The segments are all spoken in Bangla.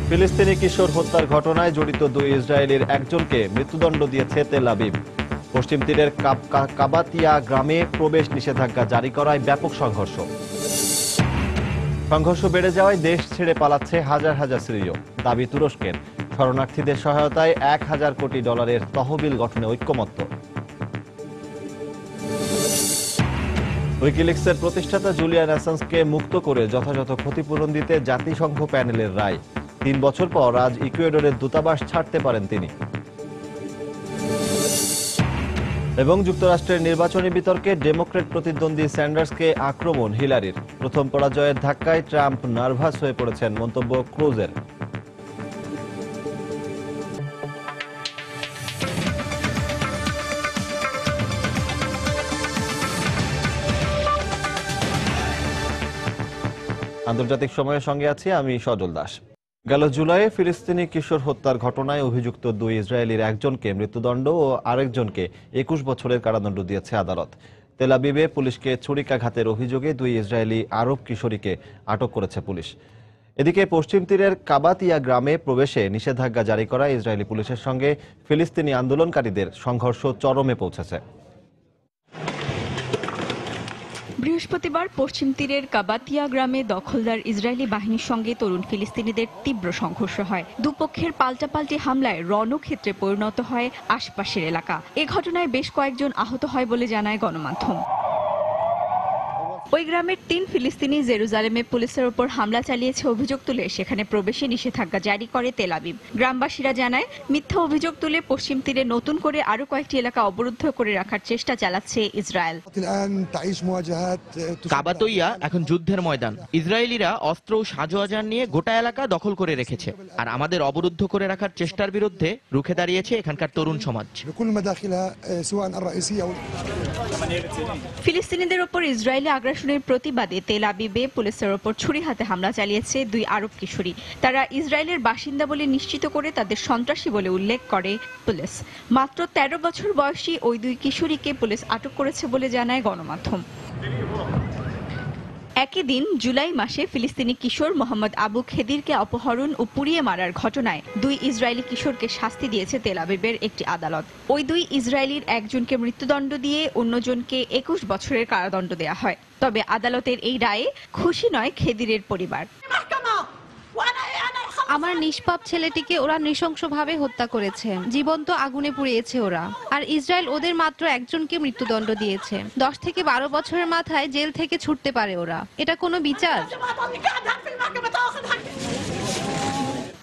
ফিলিস্তিনি কিশোর হত্যার ঘটনায় জড়িত দুই ইসরায়েলির একজনকে মৃত্যুদণ্ড দিয়েছে তেল আবিব। পশ্চিম তীরের কাবাতিয়া গ্রামে প্রবেশ নিষেধাজ্ঞা জারি করায় ব্যাপক সংঘর্ষ বেড়ে যাওয়ায় দেশ ছেড়ে পালাচ্ছে হাজার হাজার সিরীয়। দাবি তুরস্কের, শরণার্থীদের সহায়তায় $1,000 কোটি তহবিল গঠনে ঐক্যমত্য। উইকিলিক্সের প্রতিষ্ঠাতা জুলিয়ান অ্যাসাঞ্জকে মুক্ত করে যথাযথ ক্ষতিপূরণ দিতে জাতিসংঘ প্যানেলের রায়। 3 বছর পর আজ ইকুয়েডরের দূতাবাস ছাড়তে পারেন তিনি। এবং যুক্তরাষ্ট্রের নির্বাচনী বিতর্কে ডেমোক্র্যাট প্রতিদ্বন্দ্বী স্যান্ডার্সকে আক্রমণ হিলারির। প্রথম পরাজয়ের ধাক্কায় ট্রাম্প নার্ভাস হয়ে পড়েছেন, মন্তব্য ক্রুজের। আন্তর্জাতিক সময়ের সঙ্গে আছি আমি সজল দাস। গেল জুলাইয়ে ফিলিস্তিনি কিশোর হত্যার ঘটনায় অভিযুক্ত দুই ইসরায়েলির একজনকে মৃত্যুদণ্ড ও আরেকজনকে 21 বছরের কারাদণ্ড দিয়েছে আদালত। তেল আবিবে পুলিশকে ছুরিকাঘাতের অভিযোগে দুই ইসরায়েলি আরব কিশোরীকে আটক করেছে পুলিশ। এদিকে পশ্চিম তীরের কাবাতিয়া গ্রামে প্রবেশে নিষেধাজ্ঞা জারি করা ইসরায়েলি পুলিশের সঙ্গে ফিলিস্তিনি আন্দোলনকারীদের সংঘর্ষ চরমে পৌঁছেছে। বৃহস্পতিবার পশ্চিম তীরের কাবাতিয়া গ্রামে দখলদার ইসরায়েলি বাহিনীর সঙ্গে তরুণ ফিলিস্তিনিদের তীব্র সংঘর্ষ হয়। দুপক্ষের পাল্টাপাল্টি হামলায় রণক্ষেত্রে পরিণত হয় আশপাশের এলাকা। এ ঘটনায় বেশ কয়েকজন আহত হয় বলে জানায় গণমাধ্যম। ওই গ্রামের 3 ফিলিস্তিনি জেরুজালেমে পুলিশের ওপর হামলা চালিয়েছে অভিযোগ তুলে সেখানে প্রবেশে নিষেধাজ্ঞা জারি করে তেল আবিব। গ্রামবাসীরা জানায়, মিথ্যা অভিযোগ তুলে পশ্চিম তীরে নতুন করে আরো কয়েকটি এলাকা অবরুদ্ধ করে রাখার চেষ্টা চালাচ্ছে ইসরায়েল। কাবাতইয়া এখন যুদ্ধের ময়দান। ইসরায়েলিরা অস্ত্র ও সাজোয়াজান নিয়ে গোটা এলাকা দখল করে রেখেছে, আর আমাদের অবরুদ্ধ করে রাখার চেষ্টার বিরুদ্ধে রুখে দাঁড়িয়েছে এখানকার তরুণ সমাজ। ফিলিস্তিনিদের ওপর ইসরায়েলি আগ্রাসনের প্রতিবাদে তেল আবিবে পুলিশের ওপর ছুরি হাতে হামলা চালিয়েছে দুই আরব কিশোরী। তারা ইসরায়েলের বাসিন্দা বলে নিশ্চিত করে তাদের সন্ত্রাসী বলে উল্লেখ করে পুলিশ। মাত্র 13 বছর বয়সী ওই দুই কিশোরীকে পুলিশ আটক করেছে বলে জানায় গণমাধ্যম। একই দিন জুলাই মাসে ফিলিস্তিনি কিশোর মোহাম্মদ আবু খেদিরকে অপহরণ ও পুড়িয়ে মারার ঘটনায় দুই ইসরায়েলি কিশোরকে শাস্তি দিয়েছে তেল আবিবের একটি আদালত। ওই দুই ইসরায়েলির একজনকে মৃত্যুদণ্ড দিয়ে অন্যজনকে 21 বছরের কারাদণ্ড দেয়া হয়। তবে আদালতের এই রায়ে খুশি নয় খেদিরের পরিবার। আমার নিষ্পাপ ছেলেটিকে ওরা নৃশংসভাবে হত্যা করেছে, জীবন্ত আগুনে পুড়িয়েছে ওরা। আর ইসরায়েল ওদের মাত্র একজনকে মৃত্যুদণ্ড দিয়েছে। 10 থেকে 12 বছরের মাথায় জেল থেকে ছুটতে পারে ওরা। এটা কোনো বিচার?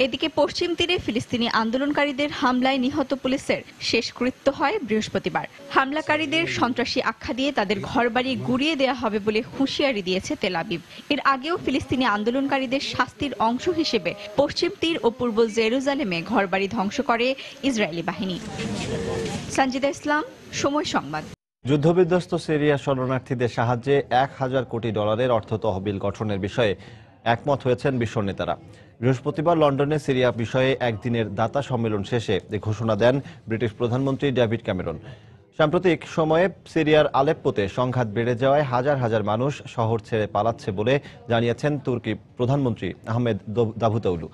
এদিকে পশ্চিম তীরে ফিলিস্তিনি আন্দোলনকারীদের হামলায় নিহত পুলিশের শেষকৃত্য হয় বৃহস্পতিবার। হামলাকারীদের সন্ত্রাসী আখ্যা দিয়ে তাদের ঘরবাড়ি গুড়িয়ে দেওয়া হবে বলে হুঁশিয়ারি দিয়েছে তেল আবিব। এর আগেও ফিলিস্তিনি আন্দোলনকারীদের শাস্তির অংশ হিসেবে পশ্চিম তীর ও পূর্ব জেরুজালেমে ঘরবাড়ি ধ্বংস করে ইসরায়েলি বাহিনী। সঞ্জিদা ইসলাম, সময় সংবাদ। যুদ্ধবিধ্বস্ত সিরিয়া শরণার্থীদের সাহায্যে $1,000 কোটি অর্থ তহবিল গঠনের বিষয়ে একমত হয়েছেন বিশ্ব নেতারা। বৃহস্পতিবার লন্ডনে সিরিয়া বিষয়ে একদিনের দাতা সম্মেলন শেষে এ ঘোষণা দেন ব্রিটিশ প্রধানমন্ত্রী ডেভিড ক্যামেরন। সাম্প্রতিক সময়ে সিরিয়ার আলেপ্পোতে সংঘাত বেড়ে যাওয়ায় হাজার হাজার মানুষ শহর ছেড়ে পালাচ্ছে বলে জানিয়েছেন তুর্কি প্রধানমন্ত্রী আহমেদ দাভুতোগলু।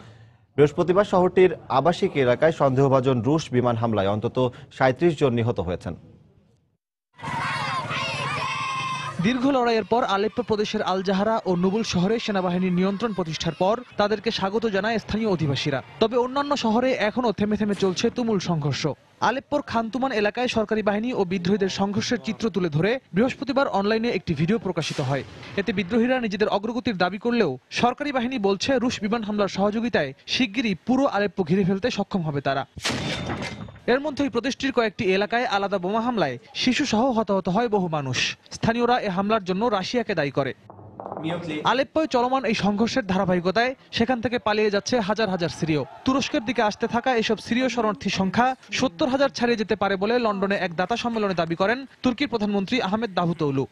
বৃহস্পতিবার শহরটির আবাসিক এলাকায় সন্দেহভাজন রুশ বিমান হামলায় অন্তত 37 জন নিহত হয়েছেন। দীর্ঘ লড়াইয়ের পর আলেপ্পো প্রদেশের আল জাহারা ও নুবুল শহরে সেনাবাহিনীর নিয়ন্ত্রণ প্রতিষ্ঠার পর তাদেরকে স্বাগত জানায় স্থানীয় অধিবাসীরা। তবে অন্যান্য শহরে এখনও থেমে থেমে চলছে তুমুল সংঘর্ষ। আলেপ্পোর খানতুমান এলাকায় সরকারি বাহিনী ও বিদ্রোহীদের সংঘর্ষের চিত্র তুলে ধরে বৃহস্পতিবার অনলাইনে একটি ভিডিও প্রকাশিত হয়। এতে বিদ্রোহীরা নিজেদের অগ্রগতির দাবি করলেও সরকারি বাহিনী বলছে রুশ বিমান হামলার সহযোগিতায় শিগগিরই পুরো আলেপ্পো ঘিরে ফেলতে সক্ষম হবে তারা। এর মধ্যেই প্রদেশটির কয়েকটি এলাকায় আলাদা বোমা হামলায় শিশুসহ হতাহত হয় বহু মানুষ। স্থানীয়রা এ হামলার জন্য রাশিয়াকে দায়ী করে। আলেপ্পোয় চলমান এই সংঘর্ষের ধারাবাহিকতায় সেখান থেকে পালিয়ে যাচ্ছে হাজার হাজার সিরীয়। তুরস্কের দিকে আসতে থাকা এসব সিরীয় শরণার্থীর সংখ্যা 70,000 ছাড়িয়ে যেতে পারে বলে লন্ডনে এক দাতা সম্মেলনে দাবি করেন তুর্কির প্রধানমন্ত্রী আহমেদ দাভুতোগলু।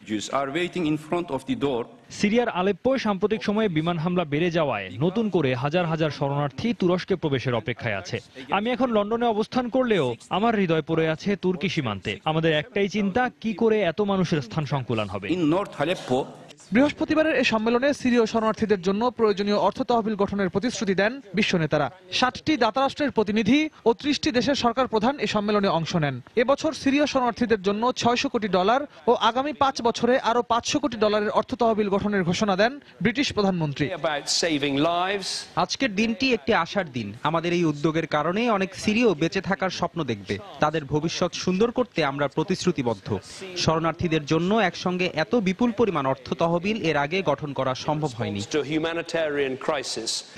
সিরিয়ার আলেপ্পোয় সাম্প্রতিক সময়ে বিমান হামলা বেড়ে যাওয়ায় নতুন করে হাজার হাজার শরণার্থী তুরস্কে প্রবেশের অপেক্ষায় আছে। আমি এখন লন্ডনে অবস্থান করলেও আমার হৃদয় পড়ে আছে তুর্কি সীমান্তে। আমাদের একটাই চিন্তা, কি করে এত মানুষের স্থান সংকুলান হবে। বৃহস্পতিবারের এই সম্মেলনে সিরীয় শরণার্থীদের জন্য প্রয়োজনীয় অর্থ তহবিল গঠনের প্রতিশ্রুতি দেন বিশ্ব নেতারা। 60টি দাতারাষ্ট্রের প্রতিনিধি ও 30টি দেশের সরকার প্রধান এই সম্মেলনে অংশ নেন। এবছর সিরীয় শরণার্থীদের জন্য $600 কোটি ও আগামী 5 বছরে আরো $500 কোটি অর্থ তহবিল গঠনের ঘোষণা দেন ব্রিটিশ প্রধানমন্ত্রী। আজকের দিনটি একটি আশার দিন। আমাদের এই উদ্যোগের কারণে অনেক সিরীয় বেঁচে থাকার স্বপ্ন দেখবে। তাদের ভবিষ্যৎ সুন্দর করতে আমরা প্রতিশ্রুতিবদ্ধ। শরণার্থীদের জন্য একসঙ্গে এত বিপুল পরিমাণ অর্থ তহবিল এর আগে গঠন করা সম্ভব হয়নি।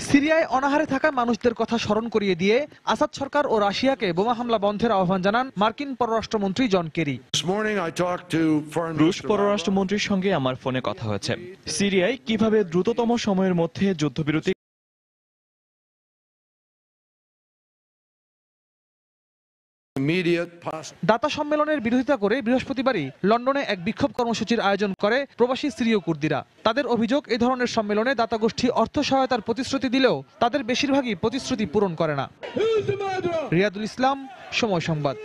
সিরিয়ায় অনাহারে থাকা মানুষদের কথা স্মরণ করিয়ে দিয়ে আসাদ সরকার ও রাশিয়াকে বোমা হামলা বন্ধের আহ্বান জানান মার্কিন পররাষ্ট্রমন্ত্রী জন কেরি। রুশ পররাষ্ট্রমন্ত্রীর সঙ্গে আমার ফোনে কথা হয়েছে। সিরিয়ায় কিভাবে দ্রুততম সময়ের মধ্যে যুদ্ধবিরতি দাতা সম্মেলনের বিরোধিতা করে বৃহস্পতিবারই লন্ডনে এক বিক্ষোভ কর্মসূচির আয়োজন করে প্রবাসী সিরীয় কুর্দিরা। তাদের অভিযোগ, এই ধরনের সম্মেলনে দাতা গোষ্ঠী অর্থ সহায়তার প্রতিশ্রুতি দিলেও তাদের বেশিরভাগই প্রতিশ্রুতি পূরণ করে না। রিয়াদুল ইসলাম, সময় সংবাদ।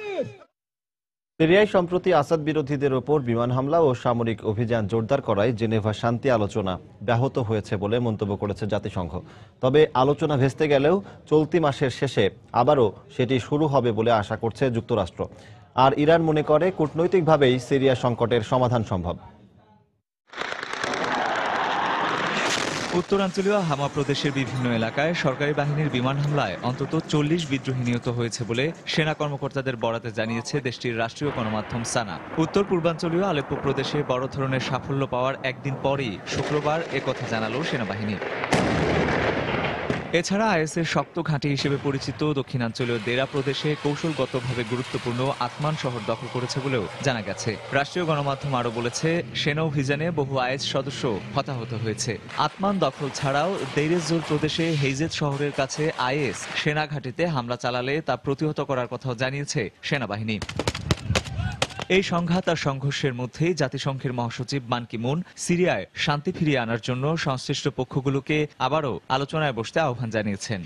সিরিয়ায় সম্প্রতি আসাদ বিরোধীদের ওপর বিমান হামলা ও সামরিক অভিযান জোরদার করায় জেনেভা শান্তি আলোচনা ব্যাহত হয়েছে বলে মন্তব্য করেছে জাতিসংঘ। তবে আলোচনা ভেস্তে গেলেও চলতি মাসের শেষে আবারও সেটি শুরু হবে বলে আশা করছে যুক্তরাষ্ট্র। আর ইরান মনে করে কূটনৈতিকভাবেই সিরিয়া সংকটের সমাধান সম্ভব। উত্তরাঞ্চলীয় হামা প্রদেশের বিভিন্ন এলাকায় সরকারি বাহিনীর বিমান হামলায় অন্তত 40 বিদ্রোহী নিহত হয়েছে বলে সেনা কর্মকর্তাদের বরাতে জানিয়েছে দেশটির রাষ্ট্রীয় গণমাধ্যম সানা। উত্তর পূর্বাঞ্চলীয় আলেপ্পো প্রদেশে বড় ধরনের সাফল্য পাওয়ার একদিন পরই শুক্রবার একথা জানালো সেনাবাহিনী। এছাড়া আইএসের শক্ত ঘাঁটি হিসেবে পরিচিত দক্ষিণাঞ্চলীয় দেরা প্রদেশে কৌশলগতভাবে গুরুত্বপূর্ণ আতমান শহর দখল করেছে বলেও জানা গেছে। রাষ্ট্রীয় গণমাধ্যম আরও বলেছে, সেনা অভিযানে বহু আইএস সদস্য হতাহত হয়েছে। আতমান দখল ছাড়াও দেইরেজ-জোর প্রদেশে হেইজেত শহরের কাছে আইএস সেনা ঘাঁটিতে হামলা চালালে তা প্রতিহত করার কথাও জানিয়েছে সেনাবাহিনী। এই সংঘাত আর সংঘর্ষের মধ্যেই জাতিসংঘের মহাসচিব বান কি মুন সিরিয়ায় শান্তি ফিরিয়ে আনার জন্য সংশ্লিষ্ট পক্ষগুলোকে আবারও আলোচনায় বসতে আহ্বান জানিয়েছেন।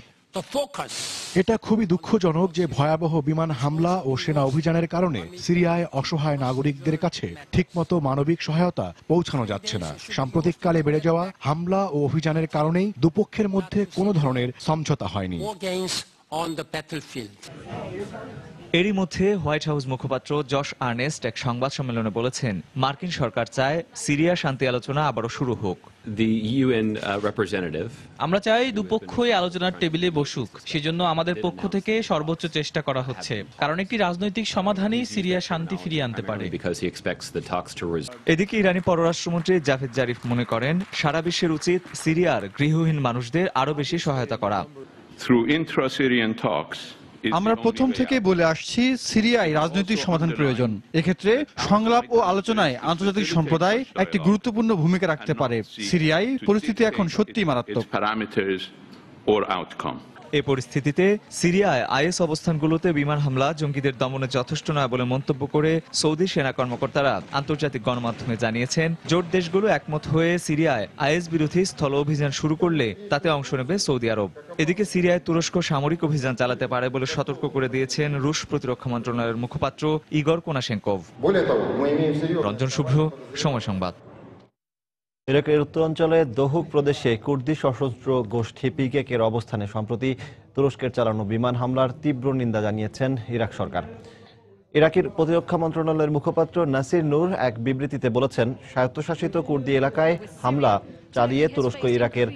এটা খুবই দুঃখজনক যে ভয়াবহ বিমান হামলা ও সেনা অভিযানের কারণে সিরিয়ায় অসহায় নাগরিকদের কাছে ঠিকমতো মানবিক সহায়তা পৌঁছানো যাচ্ছে না। সাম্প্রতিককালে বেড়ে যাওয়া হামলা ও অভিযানের কারণেই দুপক্ষের মধ্যে কোনো ধরনের সমঝোতা হয়নি। এরই মধ্যে হোয়াইট হাউস মুখপাত্র জশ আর্নেস্ট এক সংবাদ সম্মেলনে বলেছেন, মার্কিন সরকার চায় সিরিয়া শান্তি আলোচনা আবারও শুরু হোক। আমরা চাই দুপক্ষই আলোচনার টেবিলে বসুক। সেজন্য আমাদের পক্ষ থেকে সর্বোচ্চ চেষ্টা করা হচ্ছে, কারণ একটি রাজনৈতিক সমাধানই সিরিয়া শান্তি ফিরিয়ে আনতে পারে। এদিকে ইরানি পররাষ্ট্রমন্ত্রী জাভেদ জারিফ মনে করেন, সারা বিশ্বের উচিত সিরিয়ার গৃহহীন মানুষদের আরও বেশি সহায়তা করা। আমরা প্রথম থেকে বলে আসছি, সিরিয়ায় রাজনৈতিক সমাধান প্রয়োজন। এক্ষেত্রে সংলাপ ও আলোচনায় আন্তর্জাতিক সম্প্রদায় একটি গুরুত্বপূর্ণ ভূমিকা রাখতে পারে। সিরিয়ায় পরিস্থিতি এখন সত্যি মারাত্মক। এই পরিস্থিতিতে সিরিয়ায় আইএস অবস্থানগুলোতে বিমান হামলা জঙ্গিদের দমনে যথেষ্ট নয় বলে মন্তব্য করে সৌদি সেনা কর্মকর্তারা আন্তর্জাতিক গণমাধ্যমে জানিয়েছেন, জোট দেশগুলো একমত হয়ে সিরিয়ায় আইএস বিরোধী স্থল অভিযান শুরু করলে তাতে অংশ নেবে সৌদি আরব। এদিকে সিরিয়ায় তুরস্ক সামরিক অভিযান চালাতে পারে বলে সতর্ক করে দিয়েছেন রুশ প্রতিরক্ষা মন্ত্রণালয়ের মুখপাত্র ইগর কোনাশেঙ্কভ। রঞ্জন শুভ্র, সময় সংবাদ। ইরাকের উত্তরাঞ্চলে দহুক প্রদেশে কুর্দি সশস্ত্র গোষ্ঠী পিকেকের অবস্থানে সম্প্রতি তুরস্কের চালানো বিমান হামলার তীব্র নিন্দা জানিয়েছেন ইরাক সরকার। ইরাকের প্রতিরক্ষা মন্ত্রণালয়ের মুখপাত্র নাসির নূর এক বিবৃতিতে বলেছেন, স্বায়ত্তশাসিত কুর্দি এলাকায় হামলা চালিয়ে তুরস্ক ইরাকের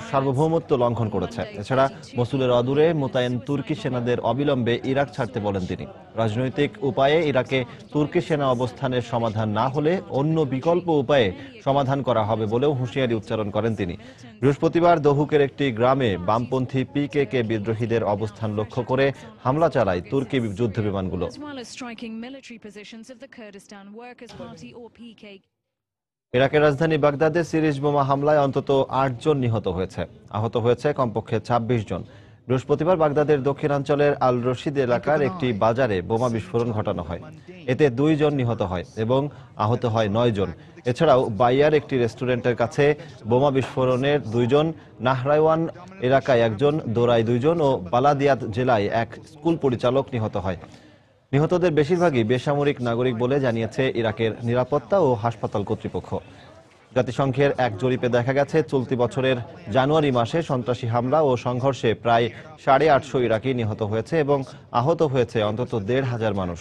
সার্বভৌমত্ব লঙ্ঘন করেছে। এছাড়া মসুলের অদূরে মোতায়েন তুর্কি সেনাদের অবিলম্বে ইরাক ছাড়তে বলেন তিনি। রাজনৈতিক উপায়ে ইরাকে তুর্কি সেনা অবস্থানের সমাধান না হলে অন্য বিকল্প উপায়ে সমাধান করা হবে বলেও হুঁশিয়ারি উচ্চারণ করেন তিনি। বৃহস্পতিবার দহুকের একটি গ্রামে বামপন্থী পিকেকে বিদ্রোহীদের অবস্থান লক্ষ্য করে হামলা চালায় তুর্কি যুদ্ধ বিমানগুলো। ইরাকের রাজধানী বাগদাদে সিরিজ বোমা হামলায় অন্তত 8 জন নিহত হয়েছে। আহত হয়েছে কমপক্ষে 26 জন। বৃহস্পতিবার বাগদাদের দক্ষিণাঞ্চলের আল রশিদ এলাকার একটি বাজারে বোমা বিস্ফোরণ ঘটানো হয়। এতে 2 জন নিহত হয় এবং আহত হয় 9 জন। এছাড়াও বাইয়ার একটি রেস্টুরেন্টের কাছে বোমা বিস্ফোরণের 2 জন, নাহরাইওয়ান এলাকায় 1 জন, দোরাই 2 জন ও বালাদিয়াত জেলায় এক স্কুল পরিচালক নিহত হয়। নিহতদের বেশিরভাগই বেসামরিক নাগরিক বলে জানিয়েছে ইরাকের নিরাপত্তা ও হাসপাতাল কর্তৃপক্ষ। জাতিসংঘের এক জরিপে দেখা গেছে চলতি বছরের জানুয়ারি মাসে সন্ত্রাসী হামলা ও সংঘর্ষে প্রায় 850 ইরাকি নিহত হয়েছে এবং আহত হয়েছে অন্তত 1,500 মানুষ।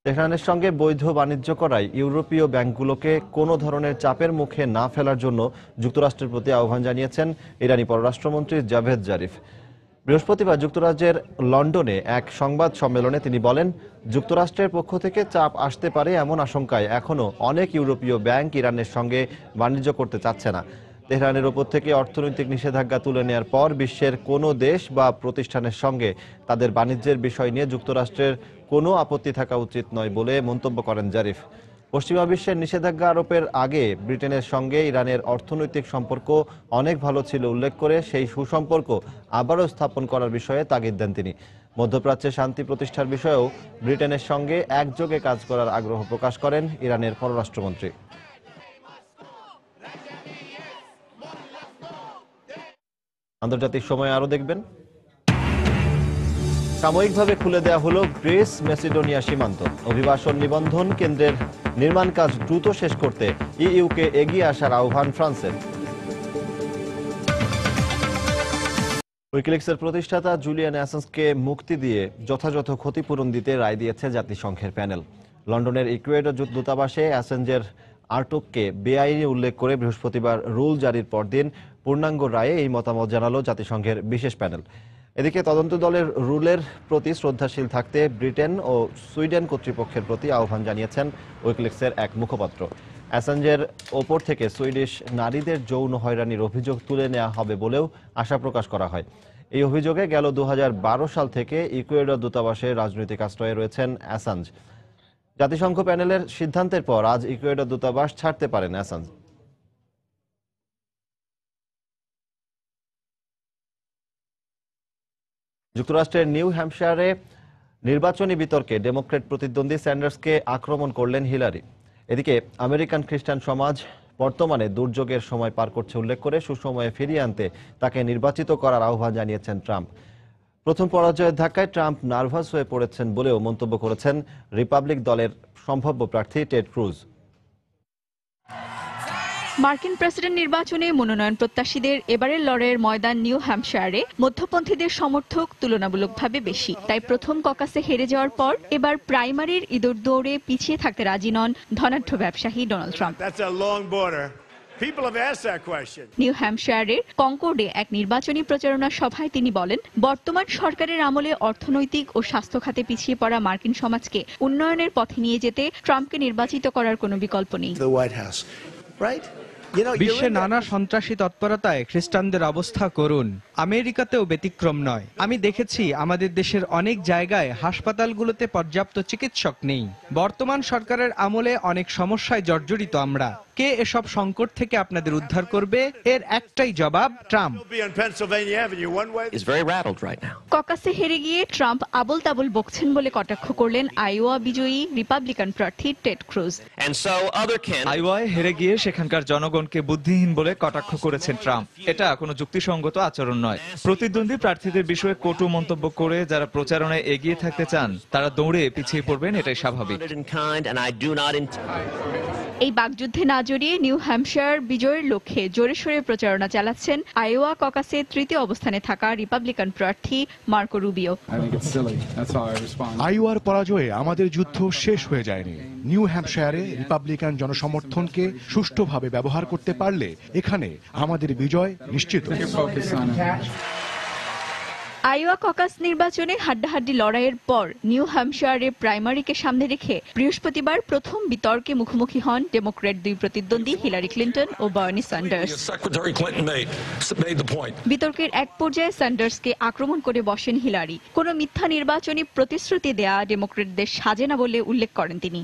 তেহরানের সঙ্গে বৈধ বাণিজ্য করায় ইউরোপীয় ব্যাংকগুলোকে কোনো ধরনের চাপের মুখে না ফেলার জন্য যুক্তরাষ্ট্রের প্রতি আহ্বান জানিয়েছেন ইরানি পররাষ্ট্রমন্ত্রী জাভেদ জারিফ। বৃহস্পতিবার যুক্তরাজ্যের লন্ডনে এক সংবাদ সম্মেলনে তিনি বলেন, যুক্তরাষ্ট্রের পক্ষ থেকে চাপ আসতে পারে এমন আশঙ্কায় এখনও অনেক ইউরোপীয় ব্যাংক ইরানের সঙ্গে বাণিজ্য করতে চাচ্ছে না। তেহরানের ওপর থেকে অর্থনৈতিক নিষেধাজ্ঞা তুলে নেওয়ার পর বিশ্বের কোনো দেশ বা প্রতিষ্ঠানের সঙ্গে তাদের বাণিজ্যের বিষয় নিয়ে যুক্তরাষ্ট্রের কোনো আপত্তি থাকা উচিত নয় বলে মন্তব্য করেন জারিফ। পশ্চিমা বিশ্বের নিষেধাজ্ঞা আরোপের আগে ব্রিটেনের সঙ্গে ইরানের অর্থনৈতিক সম্পর্ক অনেক ভালো ছিল উল্লেখ করে সেই সুসম্পর্ক আবারও স্থাপন করার বিষয়ে তাগিদ দেন তিনি। মধ্যপ্রাচ্যে শান্তি প্রতিষ্ঠার বিষয়েও ব্রিটেনের সঙ্গে একযোগে কাজ করার আগ্রহ প্রকাশ করেন ইরানের পররাষ্ট্রমন্ত্রী। আন্তর্জাতিক সময় আরো দেখবেন, সাময়িকভাবে খুলে দেওয়া হলো গ্রিস মেসিডোনিয়া সীমান্ত। অভিবাসন নিবন্ধন কেন্দ্রের নির্মাণ কাজ দ্রুত শেষ করতে ইইউকে এগিয়ে আসার আহ্বান ফ্রান্সের। উইকিলিক্সের প্রতিষ্ঠাতা জুলিয়ান অ্যাসাঞ্জকে মুক্তি দিয়ে যথাযথ ক্ষতিপূরণ দিতে রায় দিয়েছে জাতিসংঘের প্যানেল। লন্ডনের ইকুয়েডর দূতাবাসে অ্যাসাঞ্জের আটককে বেআইনি উল্লেখ করে বৃহস্পতিবার রুল জারির পরদিন পূর্ণাঙ্গ রায়ে এই মতামত জানালো জাতিসংঘের বিশেষ প্যানেল। এদিকে তদন্ত দলের রুলের প্রতি শ্রদ্ধাশীল থাকতে ব্রিটেন ও সুইডেন কর্তৃপক্ষের প্রতি আহ্বান জানিয়েছেন উইকিলিক্সের এক মুখপাত্র। অ্যাসাঞ্জের ওপর থেকে সুইডিশ নারীদের যৌন হয়রানির অভিযোগ তুলে নেওয়া হবে বলেও আশা প্রকাশ করা হয়। এই অভিযোগে গেল 2012 সাল থেকে ইকুয়েডর দূতাবাসে রাজনৈতিক আশ্রয়ে রয়েছেন অ্যাসাঞ্জ। জাতিসংঘ প্যানেলের সিদ্ধান্তের পর আজ ইকুয়েডর দূতাবাস ছাড়তে পারেন অ্যাসাঞ্জ। যুক্তরাষ্ট্রের নিউ হ্যাম্পশায়ারে নির্বাচনী বিতর্কে ডেমোক্র্যাট প্রতিদ্বন্দ্বী স্যান্ডার্সকে আক্রমণ করলেন হিলারি। এদিকে আমেরিকান খ্রিস্টান সমাজ বর্তমানে দুর্যোগের সময় পার করছে উল্লেখ করে সুসময়ে ফিরিয়ে আনতে তাকে নির্বাচিত করার আহ্বান জানিয়েছেন ট্রাম্প। প্রথম পরাজয়ের ধাক্কায় ট্রাম্প নার্ভাস হয়ে পড়েছেন বলেও মন্তব্য করেছেন রিপাবলিক দলের সম্ভাব্য প্রার্থী টেড ক্রুজ। মার্কিন প্রেসিডেন্ট নির্বাচনে মনোনয়ন প্রত্যাশীদের এবারের লড়াইয়ের ময়দান নিউ হ্যাম্পশায়ারে মধ্যপন্থীদের সমর্থক তুলনামূলকভাবে বেশি। তাই প্রথম ককাসে হেরে যাওয়ার পর এবার প্রাইমারির ইঁদুর দৌড়ে পিছিয়ে থাকতে রাজি নন ধনাঢ্য ব্যবসায়ী ডোনাল্ড ট্রাম্প। নিউ হ্যাম্পশায়ারের কনকর্ডে এক নির্বাচনী প্রচারণা সভায় তিনি বলেন, বর্তমান সরকারের আমলে অর্থনৈতিক ও স্বাস্থ্য খাতে পিছিয়ে পড়া মার্কিন সমাজকে উন্নয়নের পথে নিয়ে যেতে ট্রাম্পকে নির্বাচিত করার কোনো বিকল্প নেই। বিশ্বে নানা সন্ত্রাসী তৎপরতায় খ্রিস্টানদের অবস্থা করুন। আমেরিকাতেও ব্যতিক্রম নয়। আমি দেখেছি আমাদের দেশের অনেক জায়গায় হাসপাতালগুলোতে পর্যাপ্ত চিকিৎসক নেই। বর্তমান সরকারের আমলে অনেক সমস্যায় জর্জরিত আমরা। কে এসব সংকট থেকে আপনাদের উদ্ধার করবে? এর একটাই জবাব, ট্রাম্প। ককাসে হেরে গিয়ে ট্রাম্প আবল তাবল বকছেন বলে কটাক্ষ করলেন আইওয়া বিজয়ী রিপাবলিকান প্রার্থী টেড ক্রুজ। আইওয়ায় হেরে গিয়ে সেখানকার জনগণকে বুদ্ধিহীন বলে কটাক্ষ করেছেন ট্রাম্প। এটা কোনো যুক্তিসঙ্গত আচরণ নয়। প্রতিদ্বন্দ্বী প্রার্থীদের বিষয়ে কটু মন্তব্য করে যারা প্রচারণায় এগিয়ে থাকতে চান তারা দৌড়ে পিছিয়ে পড়বেন, এটাই স্বাভাবিক। এই বাকযুদ্ধে না জড়িয়ে নিউ হ্যাম্পশায়ার বিজয়ের লক্ষ্যে জোরে সোরে প্রচারণা চালাচ্ছেন আইওয়া ককাসে তৃতীয় অবস্থানে থাকা রিপাবলিকান প্রার্থী মার্কো রুবিও। আইওয়ার পরাজয়ে আমাদের যুদ্ধ শেষ হয়ে যায়নি। নিউ হ্যাম্পশায়ারে রিপাবলিকান জনসমর্থনকে সুষ্ঠুভাবে ব্যবহার করতে পারলে এখানে আমাদের বিজয় নিশ্চিত। আইওয়া ককাস নির্বাচনে হাড্ডাহাড্ডি লড়াইয়ের পর নিউ হ্যাম্পশায়ারে প্রাইমারিকে সামনে রেখে বৃহস্পতিবার প্রথম বিতর্কে মুখোমুখি হন ডেমোক্র্যাট দুই প্রতিদ্বন্দ্বী হিলারি ক্লিন্টন ও বার্নি স্যান্ডার্স। বিতর্কের এক পর্যায়ে স্যান্ডার্সকে আক্রমণ করে বসেন হিলারি। কোনো মিথ্যা নির্বাচনী প্রতিশ্রুতি দেয়া ডেমোক্র্যাটদের সাজে না বলে উল্লেখ করেন তিনি।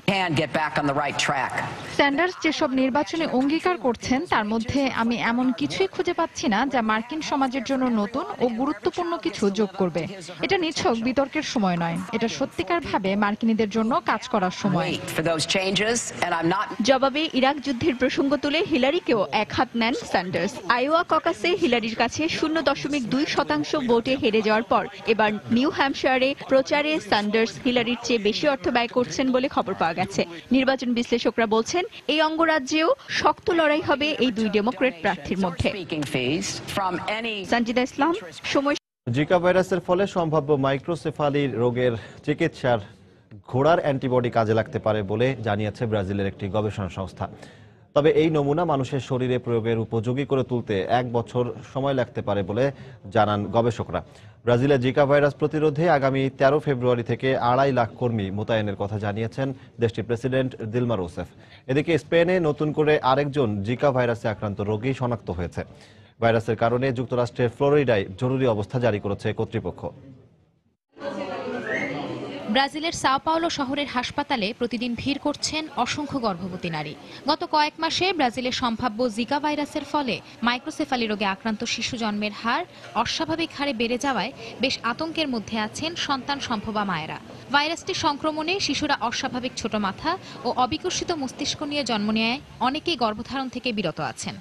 স্যান্ডার্স যেসব নির্বাচনে অঙ্গীকার করছেন তার মধ্যে আমি এমন কিছুই খুঁজে পাচ্ছি না যা মার্কিন সমাজের জন্য নতুন ও গুরুত্বপূর্ণ কিছু যোগ করবে। এটা নিছক বিতর্কের সময় নয়, এটা সত্যিকারভাবে মার্কিনীদের জন্য কাজ করার সময়। জবাবে ইরাক যুদ্ধের প্রসঙ্গ তুলে হিলারিকেও এক হাত নেন স্যান্ডার্স। আইওয়া ককাসে হিলারির কাছে 0.2% ভোটে হেরে যাওয়ার পর এবার নিউ হ্যাম্পশায়ারে প্রচারে স্যান্ডার্স হিলারির চেয়ে বেশি অর্থ ব্যয় করছেন বলে খবর পাওয়া গেছে। নির্বাচন বিশ্লেষকরা বলছেন এই অঙ্গরাজ্যেও শক্ত লড়াই হবে এই দুই ডেমোক্রেট প্রার্থীর মধ্যে। সঞ্জিদা ইসলাম, সময়। জিকা ভাইরাসের ফলে সম্ভাব্য মাইক্রোসেফালি রোগের চিকিৎসার ঘোড়ার অ্যান্টিবডি কাজে লাগতে পারে বলে জানিয়েছে ব্রাজিলের একটি গবেষণা সংস্থা। তবে এই নমুনা মানুষের শরীরে প্রয়োগের উপযোগী করে তুলতে 1 বছর সময় লাগতে পারে বলে জানান গবেষকরা। ব্রাজিলে জিকা ভাইরাস প্রতিরোধে আগামী 13 ফেব্রুয়ারি থেকে 2.5 লাখ কর্মী মোতায়েনের কথা জানিয়েছেন দেশটির প্রেসিডেন্ট দিলমা রোসেফ। এদিকে স্পেনে নতুন করে আরেকজন জিকা ভাইরাসে আক্রান্ত রোগী শনাক্ত হয়েছে। ভাইরাসের কারণে যুক্তরাষ্ট্রের ফ্লোরিডায় জরুরি অবস্থা জারি করেছে কর্তৃপক্ষ। ব্রাজিলের সাও পাওলো শহরের হাসপাতালে প্রতিদিন ভিড় করছেন অসংখ্য গর্ভবতী নারী। গত কয়েক মাসে ব্রাজিলের সম্ভাব্য জিকা ভাইরাসের ফলে মাইক্রোসেফালি রোগে আক্রান্ত শিশু জন্মের হার অস্বাভাবিক হারে বেড়ে যাওয়ায় বেশ আতঙ্কের মধ্যে আছেন সন্তান সম্ভবা মায়েরা। ভাইরাসটি সংক্রমণে শিশুরা অস্বাভাবিক ছোট মাথা ও অবিকশিত মস্তিষ্ক নিয়ে জন্ম নেয়, অনেকেই গর্ভধারণ থেকে বিরত আছেন।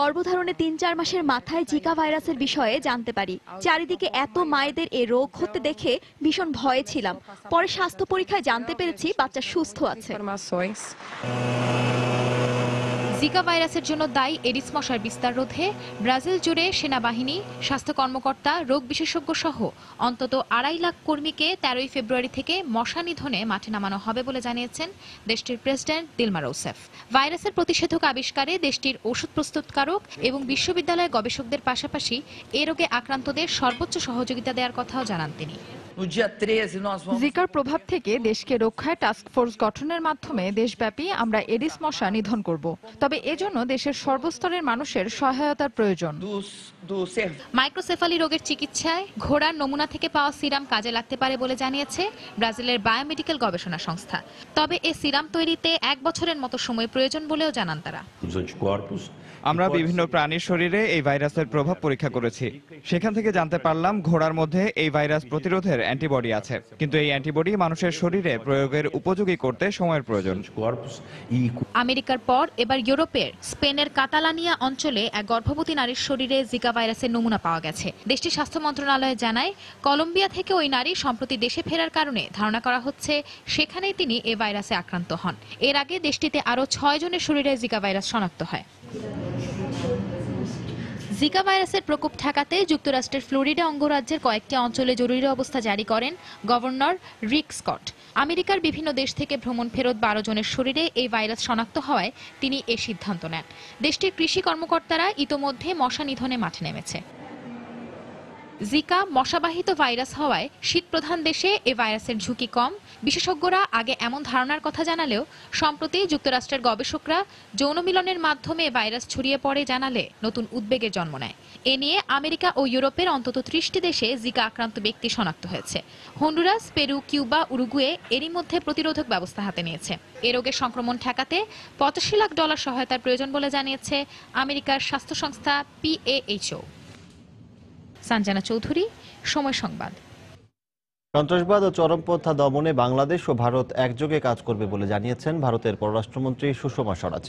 গর্ভধারণে 3-4 মাসের মাথায় জিকা ভাইরাসের বিষয়ে জানতে পারি। চারিদিকে এত মায়েদের এ রোগ হতে দেখে ভীষণ ভয়ে ছিলাম। পরে স্বাস্থ্য পরীক্ষায় জানতে পেরেছি বাচ্চা সুস্থ আছে। জিকা ভাইরাসের জন্য দায়ী এডিস মশার বিস্তার রোধে ব্রাজিল জুড়ে সেনাবাহিনী, স্বাস্থ্য কর্মকর্তা, রোগ বিশেষজ্ঞ সহ অন্তত 2.5 লাখ কর্মীকে 13 ফেব্রুয়ারি থেকে মশা নিধনে মাঠে নামানো হবে বলে জানিয়েছেন দেশটির প্রেসিডেন্ট দিলমা রোসেফ। ভাইরাসের প্রতিষেধক আবিষ্কারে দেশটির ওষুধ প্রস্তুতকারক এবং বিশ্ববিদ্যালয়ের গবেষকদের পাশাপাশি এ রোগে আক্রান্তদের সর্বোচ্চ সহযোগিতা দেওয়ার কথাও জানান তিনি। জিকার প্রভাব থেকে দেশকে রক্ষায় টাস্কফোর্স গঠনের মাধ্যমে দেশব্যাপী আমরা এডিস মশা নিধন করব। তবে এজন্য দেশের সর্বস্তরের মানুষের সহায়তার প্রয়োজন। মাইক্রোসেফালি রোগের চিকিৎসায় ঘোড়ার নমুনা থেকে পাওয়া সিরাম কাজে লাগতে পারে বলে জানিয়েছে ব্রাজিলের বায়োমেডিক্যাল গবেষণা সংস্থা। তবে এই সিরাম তৈরিতে 1 বছরের মতো সময় প্রয়োজন বলেও জানান তারা। আমরা বিভিন্ন প্রাণীর শরীরে এই ভাইরাসের প্রভাব পরীক্ষা করেছি। সেখান থেকে জানতে পারলাম ঘোড়ার মধ্যে এই ভাইরাস প্রতিরোধের অ্যান্টিবডি আছে, কিন্তু এই অ্যান্টিবডি মানুষের শরীরে প্রয়োগের উপযোগী করতে সময়ের প্রয়োজন। আমেরিকার পর এবার ইউরোপের স্পেনের কাতালানিয়া অঞ্চলে এক গর্ভবতী নারীর শরীরে জিকা ভাইরাসের নমুনা পাওয়া গেছে। দেশটির স্বাস্থ্য মন্ত্রণালয় জানায়, কলম্বিয়া থেকে ওই নারী সম্প্রতি দেশে ফেরার কারণে ধারণা করা হচ্ছে সেখানেই তিনি এ ভাইরাসে আক্রান্ত হন। এর আগে দেশটিতে আরও 6 জনের শরীরে জিকা ভাইরাস শনাক্ত হয়। জিকা ভাইরাসের প্রকোপ ঠেকাতে যুক্তরাষ্ট্রের ফ্লোরিডা অঙ্গরাজ্যের কয়েকটি অঞ্চলে জরুরি অবস্থা জারি করেন গভর্নর রিক স্কট। আমেরিকার বিভিন্ন দেশ থেকে ভ্রমণ ফেরত 12 জনের শরীরে এই ভাইরাস শনাক্ত হওয়ায় তিনি এ সিদ্ধান্ত নেন। দেশটির কৃষি কর্মকর্তারা ইতোমধ্যে মশা নিধনে মাঠে নেমেছে। জিকা মশাবাহিত ভাইরাস হওয়ায় শীতপ্রধান দেশে এ ভাইরাসের ঝুঁকি কম। বিশেষজ্ঞরা আগে এমন ধারণার কথা জানালেও সম্প্রতি যুক্তরাষ্ট্রের গবেষকরা যৌন মিলনের মাধ্যমে ভাইরাস ছড়িয়ে পড়ে জানালে নতুন উদ্বেগের জন্ম নেয়। এ নিয়ে আমেরিকা ও ইউরোপের অন্তত 30টি দেশে জিকা আক্রান্ত ব্যক্তি শনাক্ত হয়েছে। হন্ডুরাস, পেরু, কিউবা, উরুগুয়ে এরই মধ্যে প্রতিরোধক ব্যবস্থা হাতে নিয়েছে। এ রোগের সংক্রমণ ঠেকাতে $85 লাখ সহায়তার প্রয়োজন বলে জানিয়েছে আমেরিকার স্বাস্থ্য সংস্থা PAHO। সঞ্জনা চৌধুরী, সময় সংবাদ। সন্ত্রাসবাদ ও চরমপন্থা দমনে বাংলাদেশ ও ভারত একযোগে কাজ করবে বলে জানিয়েছেন ভারতের পররাষ্ট্রমন্ত্রী সুষমা স্বরাজ।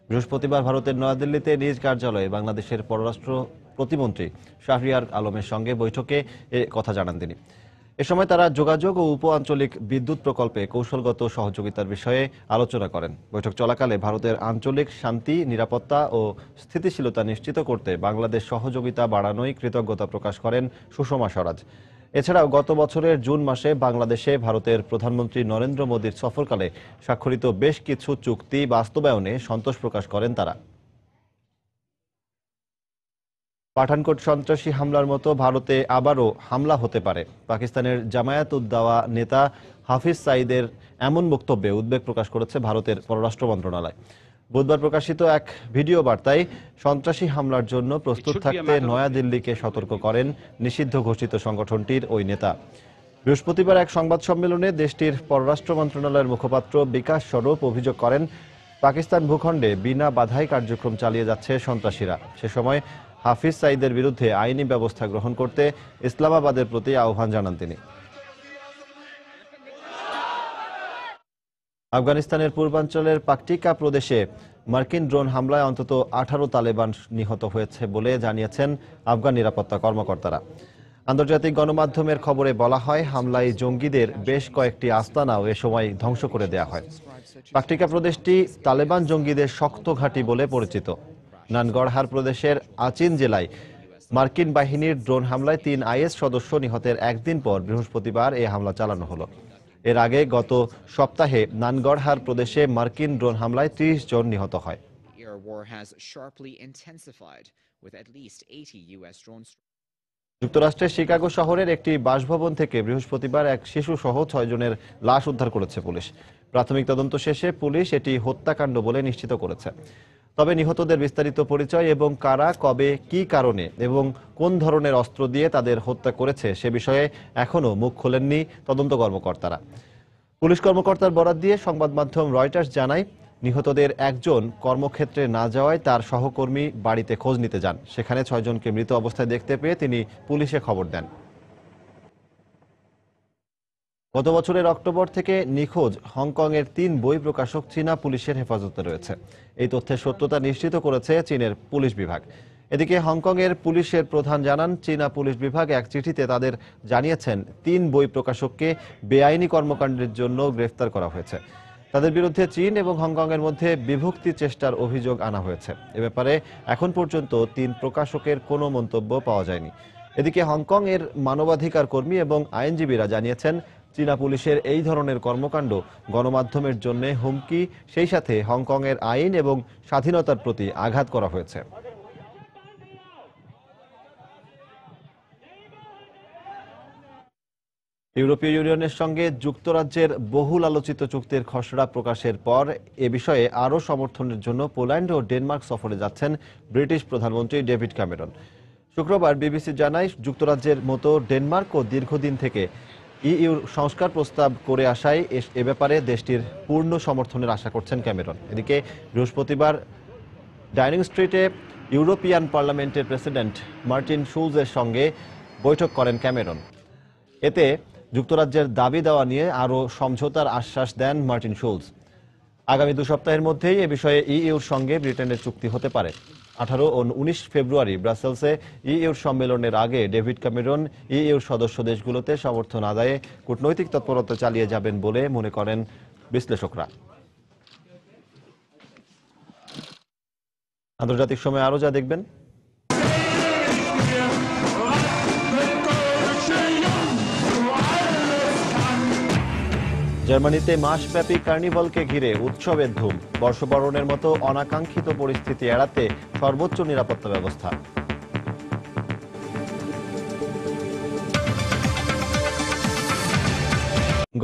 বৃহস্পতিবার ভারতের নয়াদিল্লিতে নিজ কার্যালয়ে বাংলাদেশের পররাষ্ট্র প্রতিমন্ত্রী শাহরিয়ার আলমের সঙ্গে বৈঠকে এ কথা জানান তিনি। এ সময় তারা যোগাযোগ ও উপ আঞ্চলিক বিদ্যুৎ প্রকল্পে কৌশলগত সহযোগিতার বিষয়ে আলোচনা করেন। বৈঠক চলাকালে ভারতের আঞ্চলিক শান্তি, নিরাপত্তা ও স্থিতিশীলতা নিশ্চিত করতে বাংলাদেশ সহযোগিতা বাড়ানোয় কৃতজ্ঞতা প্রকাশ করেন সুষমা স্বরাজ। এছাড়াও গত বছরের জুন মাসে বাংলাদেশে ভারতের প্রধানমন্ত্রী নরেন্দ্র মোদীর সফরকালে স্বাক্ষরিত বেশ কিছু চুক্তি বাস্তবায়নে সন্তোষ প্রকাশ করেন তারা। পাঠানকোট সন্ত্রাসী হামলার মতো ভারতে আবারও হামলা হতে পারে। পাকিস্তানের জামায়াত উদ দাওয়া নেতা হাফিজ সাইদের এমন বক্তব্যে উদ্বেগ প্রকাশ করেছে ভারতের পররাষ্ট্র মন্ত্রণালয়। বুধবার প্রকাশিত এক ভিডিও বার্তায় সন্ত্রাসী হামলার জন্য প্রস্তুত থাকতে নয়াদিল্লিকে সতর্ক করেন নিষিদ্ধ ঘোষিত সংগঠনটির ওই নেতা। বৃহস্পতিবার এক সংবাদ সম্মেলনে দেশটির পররাষ্ট্র মন্ত্রণালয়ের মুখপাত্র বিকাশ স্বরূপ অভিযোগ করেন, পাকিস্তান ভূখণ্ডে বিনা বাধাই কার্যক্রম চালিয়ে যাচ্ছে সন্ত্রাসীরা। সে সময় হাফিজ সাঈদের বিরুদ্ধে আইনি ব্যবস্থা গ্রহণ করতে ইসলামাবাদের প্রতি আহ্বান জানান তিনি। আফগানিস্তানের পূর্বাঞ্চলের পাকটিকা প্রদেশে মার্কিন ড্রোন হামলায় অন্তত 18 তালেবান নিহত হয়েছে বলে জানিয়েছেন আফগান নিরাপত্তা কর্মকর্তারা। আন্তর্জাতিক গণমাধ্যমের খবরে বলা হয়, হামলায় জঙ্গিদের বেশ কয়েকটি আস্তানাও এ সময় ধ্বংস করে দেওয়া হয়। পাকটিকা প্রদেশটি তালেবান জঙ্গিদের শক্ত ঘাঁটি বলে পরিচিত। নানগড়হার প্রদেশের আচিন জেলায় মার্কিন বাহিনীর ড্রোন হামলায় 3 আইএস সদস্য নিহতের একদিন পর বৃহস্পতিবার এই হামলা চালানো হলো। এর আগে গত সপ্তাহে নানগড়হার প্রদেশে মার্কিন ড্রোন হামলায় 30 জন নিহত হয়। যুক্তরাষ্ট্রের শিকাগো শহরের একটি বাসভবন থেকে বৃহস্পতিবার এক শিশু সহ 6 জনের লাশ উদ্ধার করেছে পুলিশ। প্রাথমিক তদন্ত শেষে পুলিশ এটি হত্যাকাণ্ড বলে নিশ্চিত করেছে। তবে নিহতদের বিস্তারিত পরিচয় এবং কারা, কবে, কী কারণে এবং কোন ধরনের অস্ত্র দিয়ে তাদের হত্যা করেছে সে বিষয়ে এখনও মুখ খোলেননি তদন্ত কর্মকর্তারা। পুলিশ কর্মকর্তার বরাত দিয়ে সংবাদ মাধ্যম রয়টার্স জানায়, নিহতদের একজন কর্মক্ষেত্রে না যাওয়ায় তার সহকর্মী বাড়িতে খোঁজ নিতে যান। সেখানে 6 জনকে মৃত অবস্থায় দেখতে পেয়ে তিনি পুলিশে খবর দেন। গত বছরের অক্টোবর থেকে নিখোঁজ হংকংয়ের 3 বই প্রকাশক চীনা পুলিশের হেফাজতে রয়েছে। এই তথ্যের সত্যতা নিশ্চিত করেছে চীনের পুলিশ বিভাগ। এদিকে হংকংয়ের পুলিশের প্রধান জানান, চীনা পুলিশ বিভাগ এক চিঠিতে তাদের জানিয়েছেন 3 বই প্রকাশককে বেআইনি কর্মকাণ্ডের জন্য গ্রেফতার করা হয়েছে। তাদের বিরুদ্ধে চীন এবং হংকংয়ের মধ্যে বিভক্তি চেষ্টার অভিযোগ আনা হয়েছে। এ ব্যাপারে এখন পর্যন্ত 3 প্রকাশকের কোনো মন্তব্য পাওয়া যায়নি। এদিকে হংকং এর মানবাধিকার কর্মী এবং আইনজীবীরা জানিয়েছেন, চীনা পুলিশের এই ধরনের কর্মকাণ্ড গণমাধ্যমের জন্য হুমকি, সেই সাথে হংকংয়ের আইন এবং স্বাধীনতার প্রতি আঘাত করা হয়েছে। ইউরোপীয় ইউনিয়নের সঙ্গে যুক্তরাজ্যের বহুল আলোচিত চুক্তির খসড়া প্রকাশের পর এ বিষয়ে আরও সমর্থনের জন্য পোল্যান্ড ও ডেনমার্ক সফরে যাচ্ছেন ব্রিটিশ প্রধানমন্ত্রী ডেভিড ক্যামেরন। শুক্রবার বিবিসি জানায়, যুক্তরাজ্যের মতো ডেনমার্কও দীর্ঘদিন থেকে ইইউর সংস্কার প্রস্তাব করে আসায় এ ব্যাপারে দেশটির পূর্ণ সমর্থনের আশা করছেন ক্যামেরন। এদিকে বৃহস্পতিবার ডাইনিং স্ট্রিটে ইউরোপিয়ান পার্লামেন্টের প্রেসিডেন্ট মার্টিন শুলজের সঙ্গে বৈঠক করেন ক্যামেরন। এতে যুক্তরাজ্যের দাবি দেওয়া নিয়ে আরও সমঝোতার আশ্বাস দেন মার্টিন শুলজ। আগামী 2 সপ্তাহের মধ্যেই এ বিষয়ে ইইউর সঙ্গে ব্রিটেনের চুক্তি হতে পারে। 18 ও 19 ফেব্রুয়ারি ব্রাসেলসে ইইউর সম্মেলনের আগে ডেভিড ক্যামেরন ইইউর সদস্য দেশগুলোতে সমর্থন আদায়ে কূটনৈতিক তৎপরতা চালিয়ে যাবেন বলে মনে করেন বিশ্লেষকরা। আন্তর্জাতিক সময় আরও যা দেখবেন। জার্মানিতে মাসব্যাপী কার্নিভালকে ঘিরে উৎসবের ধুম। বর্ষবরণের মতো অনাকাঙ্ক্ষিত পরিস্থিতি এড়াতে সর্বোচ্চ নিরাপত্তা ব্যবস্থা।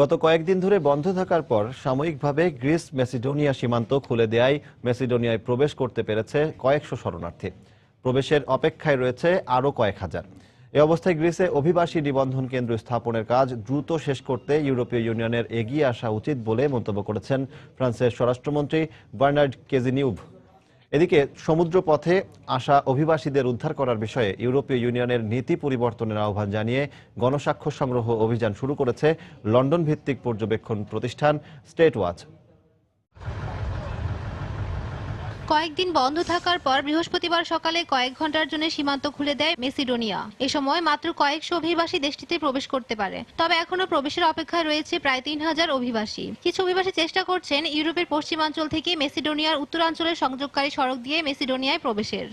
গত কয়েকদিন ধরে বন্ধ থাকার পর সাময়িকভাবে গ্রিস মেসিডোনিয়া সীমান্ত খুলে দেয়ায় মেসিডোনিয়ায় প্রবেশ করতে পেরেছে কয়েকশো শরণার্থী। প্রবেশের অপেক্ষায় রয়েছে আরও কয়েক হাজার। এ অবস্থায় গ্রিসে অভিবাসী নিবন্ধন কেন্দ্র স্থাপনের কাজ দ্রুত শেষ করতে ইউরোপীয় ইউনিয়নের এগিয়ে আসা উচিত বলে মন্তব্য করেছেন ফ্রান্সের স্বরাষ্ট্রমন্ত্রী বার্নার্ড কেজিনিউভ। এদিকে সমুদ্রপথে আসা অভিবাসীদের উদ্ধার করার বিষয়ে ইউরোপীয় ইউনিয়নের নীতি পরিবর্তনের আহ্বান জানিয়ে গণস্বাক্ষর সংগ্রহ অভিযান শুরু করেছে লন্ডন ভিত্তিক পর্যবেক্ষণ প্রতিষ্ঠান স্টেট ওয়াচ। কয়েকদিন বন্ধ থাকার পর বৃহস্পতিবার সকালে কয়েক ঘন্টার জন্য সীমান্ত খুলে দেয় মেসিডোনিয়া। এ সময় মাত্র কয়েকশো অভিবাসী দেশটিতে প্রবেশ করতে পারে। তবে এখনো প্রবেশের অপেক্ষায় রয়েছে প্রায় 3000 অভিবাসী। কিছু অভিবাসী চেষ্টা করছেন ইউরোপের পশ্চিমাঞ্চল থেকে মেসিডোনিয়ার উত্তরাঞ্চলের সংযোগকারী সড়ক দিয়ে মেসিডোনিয়ায় প্রবেশের।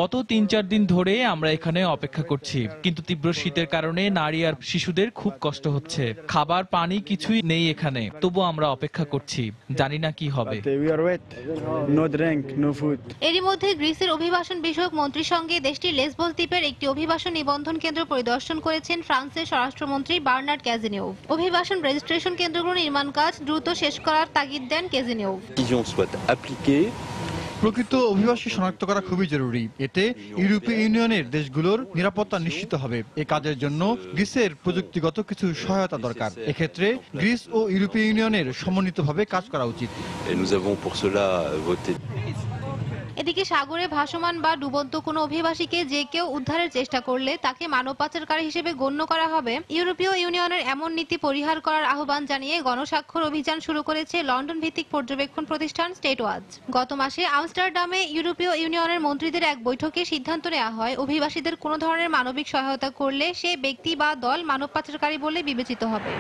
গত 3-4 দিন ধরে আমরা এখানে অপেক্ষা করছি, কিন্তু তীব্র শীতের কারণে নারী আর শিশুদের খুব কষ্ট হচ্ছে। খাবার পানি কিছুই নেই এখানে, তবু আমরা অপেক্ষা করছি, জানি না কি হবে। এরই মধ্যে গ্রিসের অভিবাসন বিষয়ক মন্ত্রীর সঙ্গে দেশটির লেসবোস দ্বীপের একটি অভিবাসন নিবন্ধন কেন্দ্র পরিদর্শন করেছেন ফ্রান্সের স্বরাষ্ট্রমন্ত্রী বার্নার্ড কেজিনিউভ। অভিবাসন রেজিস্ট্রেশন কেন্দ্রগুলো নির্মাণ কাজ দ্রুত শেষ করার তাগিদ দেন কেজিনিউভ। প্রকৃত অভিবাসী শনাক্ত করা খুবই জরুরি। এতে ইউরোপীয় ইউনিয়নের দেশগুলোর নিরাপত্তা নিশ্চিত হবে। এ কাজের জন্য গ্রিসের প্রযুক্তিগত কিছু সহায়তা দরকার। এক্ষেত্রে গ্রিস ও ইউরোপীয় ইউনিয়নের সমন্বিতভাবে কাজ করা উচিত। এদিকে সাগরে ভাসমান বা ডুবন্ত কোনো অভিবাসীকে যে কেউ উদ্ধারের চেষ্টা করলে তাকে মানব পাচারকারী হিসেবে গণ্য করা হবে। ইউরোপীয় ইউনিয়নের এমন নীতি পরিহার করার আহ্বান জানিয়ে গণস্বাক্ষর অভিযান শুরু করেছে লন্ডন ভিত্তিক পর্যবেক্ষণ প্রতিষ্ঠান স্টেট ওয়াচ। গত মাসে আমস্টারডামে ইউরোপীয় ইউনিয়নের মন্ত্রীদের এক বৈঠকে সিদ্ধান্ত নেওয়া হয় অভিবাসীদের কোনো ধরনের মানবিক সহায়তা করলে সে ব্যক্তি বা দল মানব পাচারকারী বলে বিবেচিত হবে।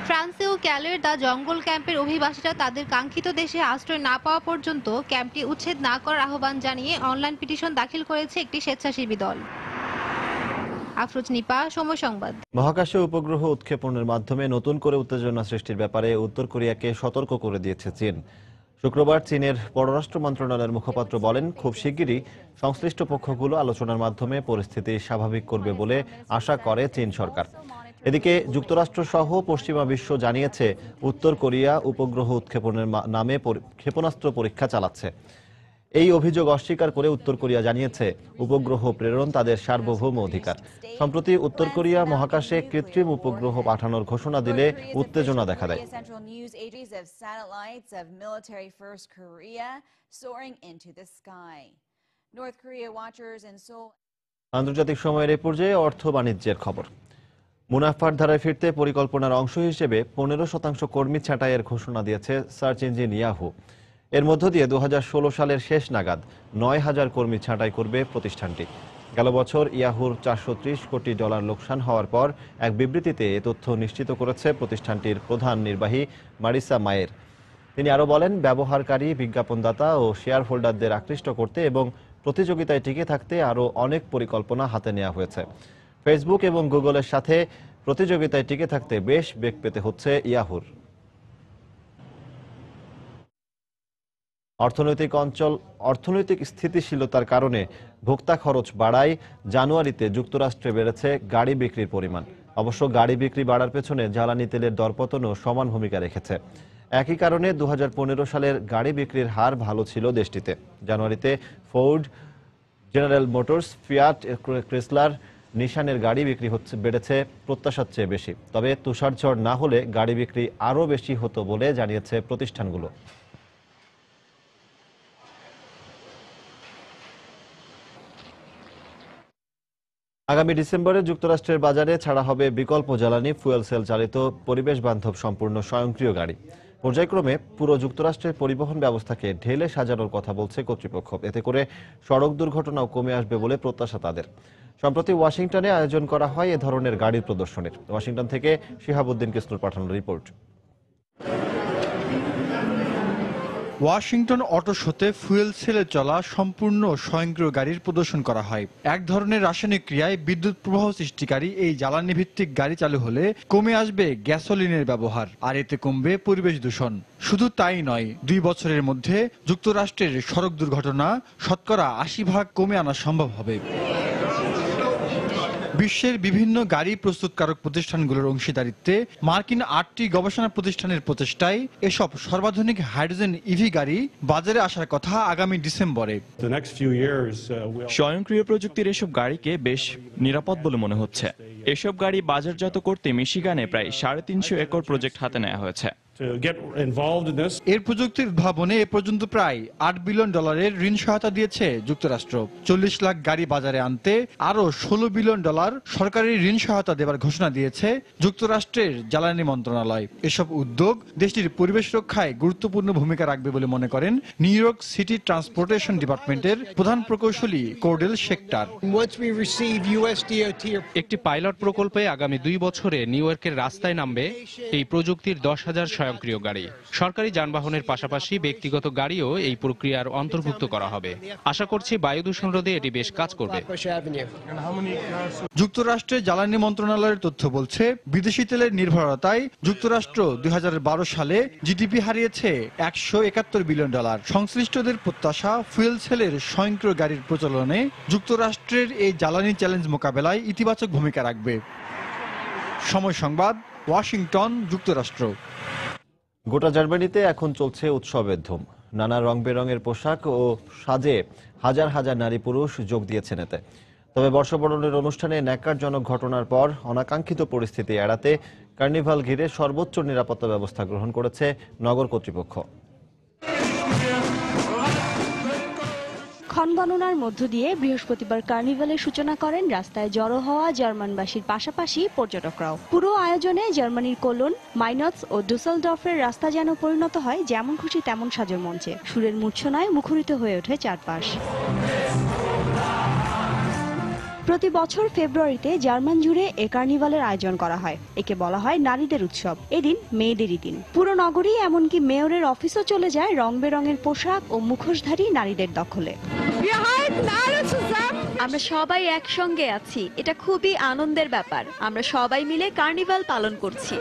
ফ্রান্সেও ক্যালের দ্য জঙ্গল ক্যাম্পের অভিবাসীরা তাদের কাঙ্ক্ষিত দেশে আশ্রয় না পাওয়া পর্যন্ত ক্যাম্পটি উচ্ছেদ না করার আহ্বান জানিয়ে অনলাইন পিটিশন দাখিল করেছে একটি স্বেচ্ছাসেবী দল। আফরোজ নিপা, সময় সংবাদ। মহাকাশে উপগ্রহ উৎক্ষেপণের মাধ্যমে নতুন করে উত্তেজনা সৃষ্টির ব্যাপারে উত্তর কোরিয়াকে সতর্ক করে দিয়েছে চীন। শুক্রবার চীনের পররাষ্ট্র মন্ত্রণালয়ের মুখপাত্র বলেন, খুব শিগগিরই সংশ্লিষ্ট পক্ষগুলো আলোচনার মাধ্যমে পরিস্থিতি স্বাভাবিক করবে বলে আশা করে চীন সরকার। এদিকে যুক্তরাষ্ট্র সহ পশ্চিমা বিশ্ব জানিয়েছে উত্তর কোরিয়া উপগ্রহ উৎক্ষেপণের নামে ক্ষেপণাস্ত্র পরীক্ষা চালাচ্ছে। এই অভিযোগ অস্বীকার করে উত্তর কোরিয়া জানিয়েছে উপগ্রহ প্রেরণ তাদের সার্বভৌম অধিকার। সম্প্রতি উত্তর কোরিয়া মহাকাশে কৃত্রিম উপগ্রহ পাঠানোর ঘোষণা দিলে উত্তেজনা দেখা দেয়। আন্তর্জাতিক সময়ের এ পর্যায়ে অর্থ বাণিজ্যের খবর। মুনাফার ধারায় ফিরতে পরিকল্পনার অংশ হিসেবে 15% কর্মী ছাঁটাইয়ের ঘোষণা দিয়েছে সার্চ ইঞ্জিন ইয়াহু। এর মধ্য দিয়ে 2016 সালের শেষ নাগাদ 9,000 কর্মী ছাঁটাই করবে প্রতিষ্ঠানটি। গেল বছর ইয়াহুর $430 কোটি লোকসান হওয়ার পর এক বিবৃতিতে এ তথ্য নিশ্চিত করেছে প্রতিষ্ঠানটির প্রধান নির্বাহী মারিসা মায়ের। তিনি আরও বলেন, ব্যবহারকারী, বিজ্ঞাপনদাতা ও শেয়ার হোল্ডারদের আকৃষ্ট করতে এবং প্রতিযোগিতায় টিকে থাকতে আরও অনেক পরিকল্পনা হাতে নেওয়া হয়েছে। ফেসবুক এবং গুগলের সাথে প্রতিযোগিতায় টিকে থাকতে বেশ বেগ পেতে হচ্ছে ইয়াহুর। অর্থনৈতিক স্থিতিশীলতার কারণে ভোক্তা খরচ বাড়ায় জানুয়ারিতে যুক্তরাষ্ট্রে বেড়েছে গাড়ি বিক্রির পরিমাণ। অবশ্য গাড়ি বিক্রি বাড়ার পেছনে জ্বালানি তেলের দরপতনও সমান ভূমিকা রেখেছে। একই কারণে 2015 সালের গাড়ি বিক্রির হার ভালো ছিল দেশটিতে। জানুয়ারিতে Ford, General Motors, Fiat, Chrysler, নিশানের গাড়ি বিক্রি বেড়েছে প্রত্যাশার চেয়ে বেশি। তবে তুষারঝড় না হলে গাড়ি বিক্রি আরও বেশি হতো বলে জানিয়েছে প্রতিষ্ঠানগুলো। আগামী ডিসেম্বরে যুক্তরাষ্ট্রের বাজারে ছাড়া হবে বিকল্প জ্বালানি ফুয়েল সেল চালিত পরিবেশ বান্ধব সম্পূর্ণ স্বয়ংক্রিয় গাড়ি। পর্যায়ক্রমে পুরো যুক্তরাষ্ট্রের পরিবহন ব্যবস্থাকে ঢেলে সাজানোর কথা বলছে কর্তৃপক্ষ। এতে করে সড়ক দুর্ঘটনাও কমে আসবে বলে প্রত্যাশা তাদের। সম্প্রতি ওয়াশিংটনে আয়োজন করা হয় এ ধরনের গাড়ির প্রদর্শনীর। ওয়াশিংটন থেকে শিহাবুদ্দিন কিসলুর পাঠানো রিপোর্ট। ওয়াশিংটন অটো শোতে ফুয়েল সেলে চলা সম্পূর্ণ স্বয়ংক্রিয় গাড়ির প্রদর্শন করা হয়। এক ধরনের রাসায়নিক ক্রিয়ায় বিদ্যুৎ প্রবাহ সৃষ্টিকারী এই জ্বালানি ভিত্তিক গাড়ি চালু হলে কমে আসবে গ্যাসোলিনের ব্যবহার, আর এতে কমবে পরিবেশ দূষণ। শুধু তাই নয়, 2 বছরের মধ্যে যুক্তরাষ্ট্রের সড়ক দুর্ঘটনা শতকরা 80% কমে আনা সম্ভব হবে। বিশ্বের বিভিন্ন গাড়ি প্রস্তুতকারক প্রতিষ্ঠানগুলোর অংশীদারিত্বে মার্কিন 8টি গবেষণা প্রতিষ্ঠানের প্রচেষ্টায় এসব সর্বাধুনিক হাইড্রোজেন ইভি গাড়ি বাজারে আসার কথা আগামী ডিসেম্বরে। স্বয়ংক্রিয় প্রযুক্তির এসব গাড়িকে বেশ নিরাপদ বলে মনে হচ্ছে। এসব গাড়ি বাজারজাত করতে মিশিগানে প্রায় 350 একর প্রজেক্ট হাতে নেওয়া হয়েছে। এর প্রযুক্তির উদ্ভাবনে এ পর্যন্ত প্রায় $8 বিলিয়ন ঋণ সহায়তা দিয়েছে যুক্তরাষ্ট্র। 40 লাখ গাড়ি বাজারে আনতে আরো $16 বিলিয়ন সরকারি ঋণ সহায়তা দেওয়ার ঘোষণা দিয়েছে যুক্তরাষ্ট্রের জ্বালানি মন্ত্রণালয়। এসব উদ্যোগ দেশটির পরিবেশ রক্ষায় গুরুত্বপূর্ণ ভূমিকা রাখবে বলে মনে করেন নিউ ইয়র্ক সিটি ট্রান্সপোর্টেশন ডিপার্টমেন্টের প্রধান প্রকৌশলী কোর্ডেল শেক্টার। একটি পাইলট প্রকল্পে আগামী 2 বছরে নিউ ইয়র্কের রাস্তায় নামবে এই প্রযুক্তির 10,000 স্বয়ংক্রিয় গাড়ি। সরকারি যানবাহনের পাশাপাশি ব্যক্তিগত গাড়িও এই প্রক্রিয়ার অন্তর্ভুক্ত করা হবে। আশা করছি বায়ু দূষণ রোধে এটি বেশ কাজ করবে। যুক্তরাষ্ট্রের জ্বালানি মন্ত্রণালয়ের তথ্য বলছে, বিদেশি তেলের নির্ভরতায় যুক্তরাষ্ট্র 2012 সালে জিডিপি হারিয়েছে $171 বিলিয়ন। সংশ্লিষ্টদের প্রত্যাশা, ফুয়েল সেলের স্বয়ংক্রিয় গাড়ির প্রচলনে যুক্তরাষ্ট্রের এই জ্বালানি চ্যালেঞ্জ মোকাবেলায় ইতিবাচক ভূমিকা রাখবে। সময় সংবাদ, ওয়াশিংটন, যুক্তরাষ্ট্র। গোটা জার্মানিতে এখন চলছে উৎসবের ধুম। নানা রং বেরঙের পোশাক ও সাজে হাজার হাজার নারী পুরুষ যোগ দিয়েছেন এতে। তবে বর্ষবরণের অনুষ্ঠানে ন্যাক্কারজনক ঘটনার পর অনাকাঙ্ক্ষিত পরিস্থিতি এড়াতে কার্নিভাল ঘিরে সর্বোচ্চ নিরাপত্তা ব্যবস্থা গ্রহণ করেছে নগর কর্তৃপক্ষ। ক্ষণগণনার মধ্য দিয়ে বৃহস্পতিবার কার্নিভালের সূচনা করেন রাস্তায় জড়ো হওয়া জার্মানবাসীর পাশাপাশি পর্যটকরাও। পুরো আয়োজনে জার্মানির কোলন, মাইনৎস ও ডুসেলডর্ফের রাস্তা যেন পরিণত হয় যেমন খুশি তেমন সাজের মঞ্চে। সুরের মূর্ছনায় মুখরিত হয়ে ওঠে চারপাশ। প্রতি বছর ফেব্রুয়ারিতে জার্মান জুড়ে এ কার্নিভালের আয়োজন করা হয়। একে বলা হয় নারীদের উৎসব। এদিন মেয়েদেরই দিন। পুরো নগরী এমনকি মেয়রের অফিসও চলে যায় রং বেরঙের পোশাক ও মুখোশধারী নারীদের দখলে। আমরা সবাই একসঙ্গে আছি, এটা খুবই আনন্দের ব্যাপার। আমরা সবাই মিলে কার্নিভাল পালন করছি।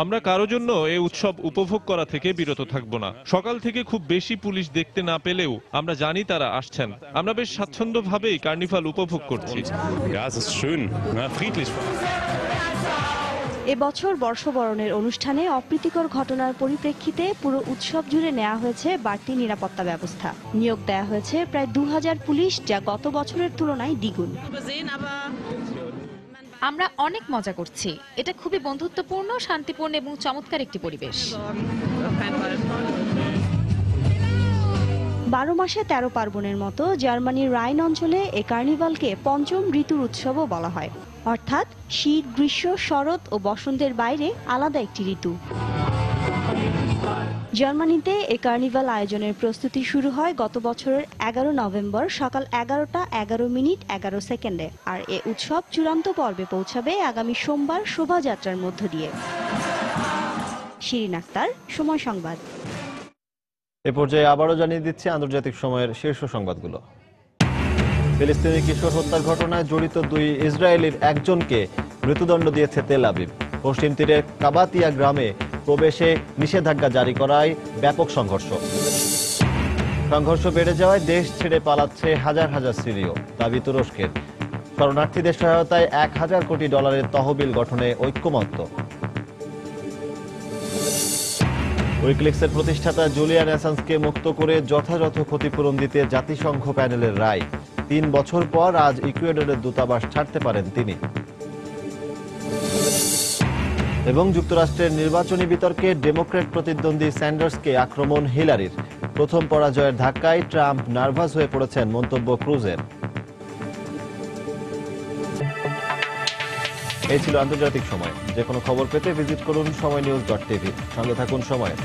আমরা কারো জন্য এই উৎসব উপভোগ করা থেকে বিরত থাকব না। সকাল থেকে খুব বেশি পুলিশ দেখতে না পেলেও আমরা জানি তারা আসছেন। আমরা বেশ স্বাচ্ছন্দ্যভাবেই কার্নিভাল উপভোগ করছি। এবছর বর্ষবরণের অনুষ্ঠানে অপ্রীতিকর ঘটনার পরিপ্রেক্ষিতে পুরো উৎসব জুড়ে নেওয়া হয়েছে বাড়তি নিরাপত্তা ব্যবস্থা। নিয়োগ দেওয়া হয়েছে প্রায় 2000 পুলিশ, যা গত বছরের তুলনায় দ্বিগুণ। আমরা অনেক মজা করছি। এটা খুবই বন্ধুত্বপূর্ণ, শান্তিপূর্ণ এবং চমৎকার একটি পরিবেশ। 12 মাসে 13 পার্বণের মতো জার্মানির রাইন অঞ্চলে এ কার্নিভালকে পঞ্চম ঋতুর উৎসবও বলা হয়। অর্থাৎ শীত, গ্রীষ্ম, শরৎ ও বসন্তের বাইরে আলাদা একটি ঋতু। জার্মানিতে এ কার্নিভাল আয়োজনের প্রস্তুতি শুরু হয় গত বছরের 11 নভেম্বর সকাল 11:11:11 আর এ উৎসব চূড়ান্ত পর্বে পৌঁছাবে আগামী সোমবার শোভাযাত্রার মধ্য দিয়ে। শিরিন আক্তার, সময় সংবাদ। এ পর্যায়ে আবারও জানিয়ে দিচ্ছি আন্তর্জাতিক সময়ের শীর্ষ সংবাদগুলো। ফিলিস্তিনি কিশোর হত্যার ঘটনায় জড়িত 2 ইসরায়েলির একজনকে মৃত্যুদণ্ড দিয়েছে তেল আবিব। পশ্চিম তীরের কাবাতিয়া গ্রামে প্রবেশে নিষেধাজ্ঞা জারি করায় ব্যাপক সংঘর্ষ বেড়ে যাওয়ায় দেশ ছেড়ে পালাচ্ছে হাজার হাজার সিরীয়। দাবি তুরস্কের। শরণার্থীদের সহায়তায় $1000 কোটি তহবিল গঠনে ঐক্যমত্য। উইকিলিক্সের প্রতিষ্ঠাতা জুলিয়ান অ্যাসাঞ্জকে মুক্ত করে যথাযথ ক্ষতিপূরণ দিতে জাতিসংঘ প্যানেলের রায়। 3 বছর পর আজ ইকুয়েডরের দূতাবাস ছাড়তে পারেন তিনি। এবং যুক্তরাষ্ট্রের নির্বাচনী বিতর্কে ডেমোক্র্যাট প্রতিদ্বন্দ্বী স্যান্ডার্সকে আক্রমণ হিলারির। প্রথম পরাজয়ের ধাক্কায় ট্রাম্প নার্ভাস হয়ে পড়েছেন, মন্তব্য ক্রুজের। এই ছিল আন্তর্জাতিক সময়। যে কোনো খবর পেতে ভিজিট করুন সময়নিউজ.tv। সঙ্গে থাকুন সময়।